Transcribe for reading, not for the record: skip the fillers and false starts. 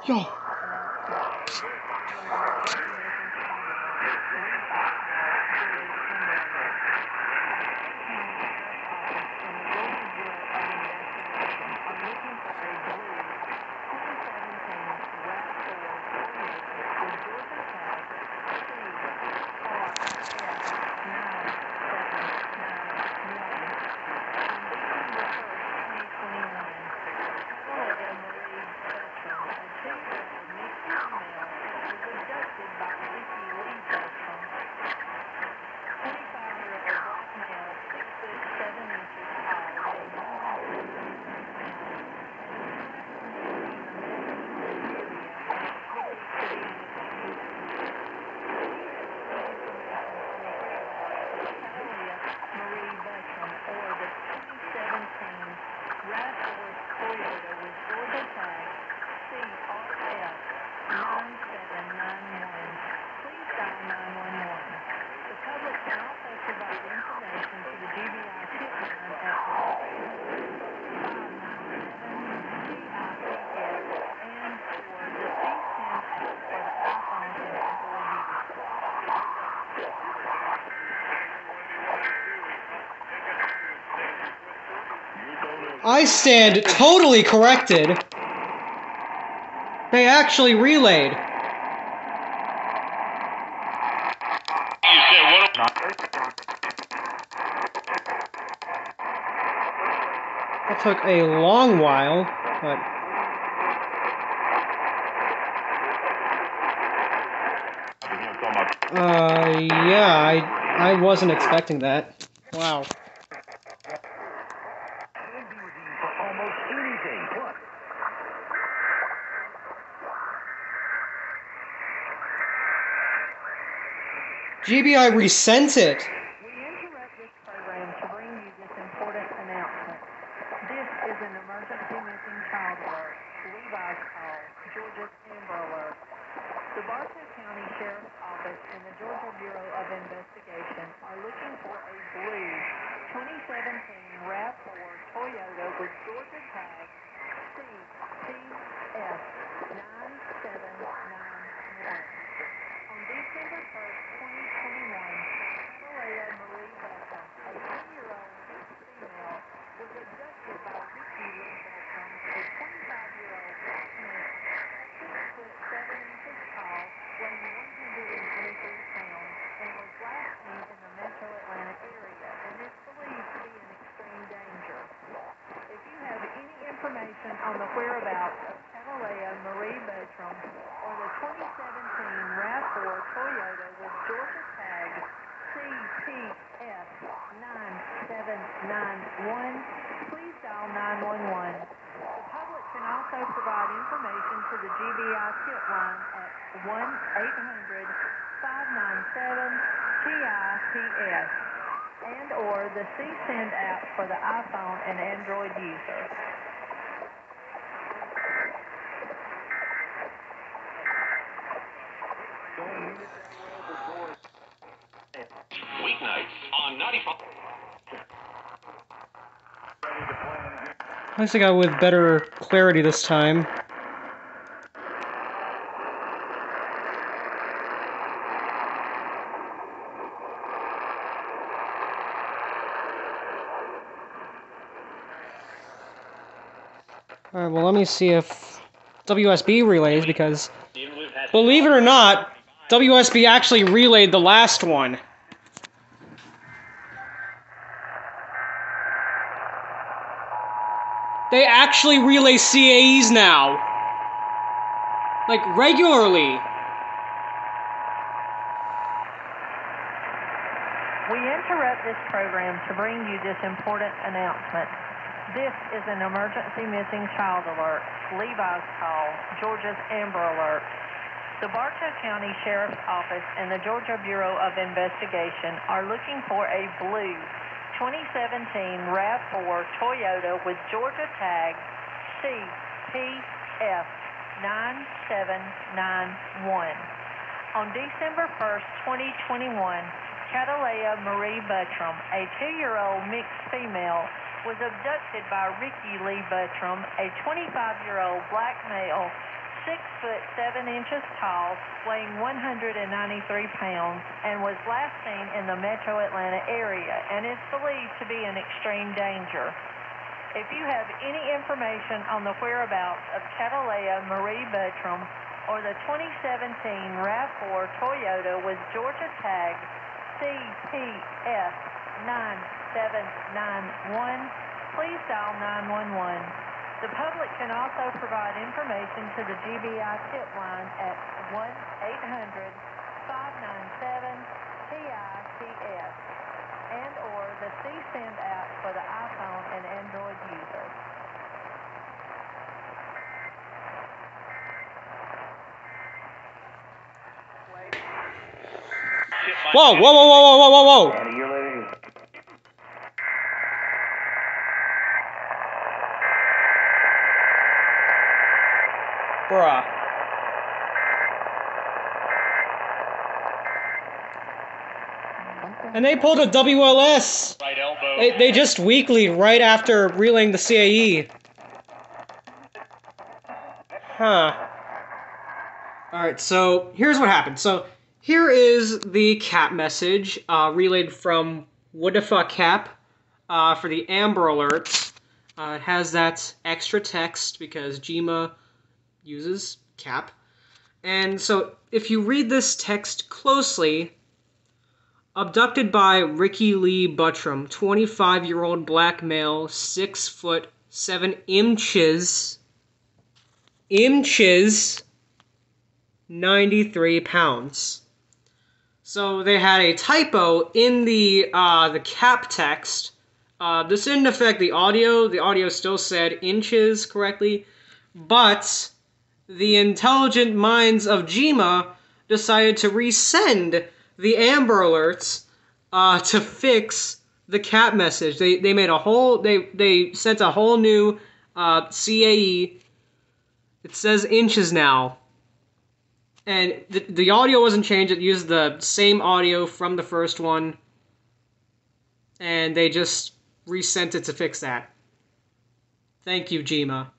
Yo. I stand totally corrected. They actually relayed. That took a long while, but... yeah, I wasn't expecting that. Wow. GBI resent it. We interrupt this program to bring you this important announcement. This is an emergency missing child alert. Levi's call. Georgia's Amber Alert. The Bartow County Sheriff's Office and the Georgia Bureau of Investigation are looking for a blue 2017 RAV4 Toyota with Georgia tag CTF 9791. On December 1st, 2021, Catalea Marie Beckham, a 10-year-old female, was abducted by Ricky Lee Beckham, a 25-year-old black male, 6 foot 7 inches tall, weighing 123 pounds, and was last seen in the metro Atlanta area and is believed to be in extreme danger. If you have any information on the whereabouts of Catalea Marie Beckham or the 2017 RAV4 Toyota with Georgia tag CTF 9791, please dial 911. The public can also provide information to the GBI tip line at 1-800-597-TIPS and or the CSend app for the iPhone and Android user. Weeknights on 95. At least I got with better clarity this time. Alright, well let me see if WSB relays, because believe it or not, WSB actually relayed the last one. They actually relay CAEs now. Like, regularly. We interrupt this program to bring you this important announcement. This is an emergency missing child alert. Levi's call. Georgia's Amber Alert. The Bartow County Sheriff's Office and the Georgia Bureau of Investigation are looking for a blue 2017 RAV4 Toyota with Georgia tag CTF 9791. On December 1st, 2021, Catalea Marie Buttram, a 2-year-old mixed female, was abducted by Ricky Lee Buttram, a 25-year-old black male, 6 foot 7 inches tall, weighing 193 pounds, and was last seen in the metro Atlanta area and is believed to be in extreme danger. If you have any information on the whereabouts of Catalea Marie Bertram or the 2017 RAV4 Toyota with Georgia tag CPS 9791, please dial 911. The public can also provide information to the GBI tip line at 1-800-597-TITS and or the CSend app for the iPhone and Android user. Whoa, whoa, whoa, whoa, whoa, whoa, whoa, whoa! Bruh. And they pulled a WLS. Right elbow. They just weekly right after relaying the CAE. Huh. Alright, so here's what happened. So here is the cap message relayed from What the Fuck Cap for the Amber Alerts. It has that extra text because GMA uses cap. And so if you read this text closely, abducted by Ricky Lee Buttram, 25-year-old black male, 6 foot 7 inches, 93 pounds. So they had a typo in the cap text. This didn't affect the audio. The audio still said inches correctly, but the intelligent minds of GMA decided to resend the Amber Alerts to fix the cap message. They made a whole they sent a whole new CAE. It says inches now, and the audio wasn't changed. It used the same audio from the first one, and they just resent it to fix that. Thank you, GMA.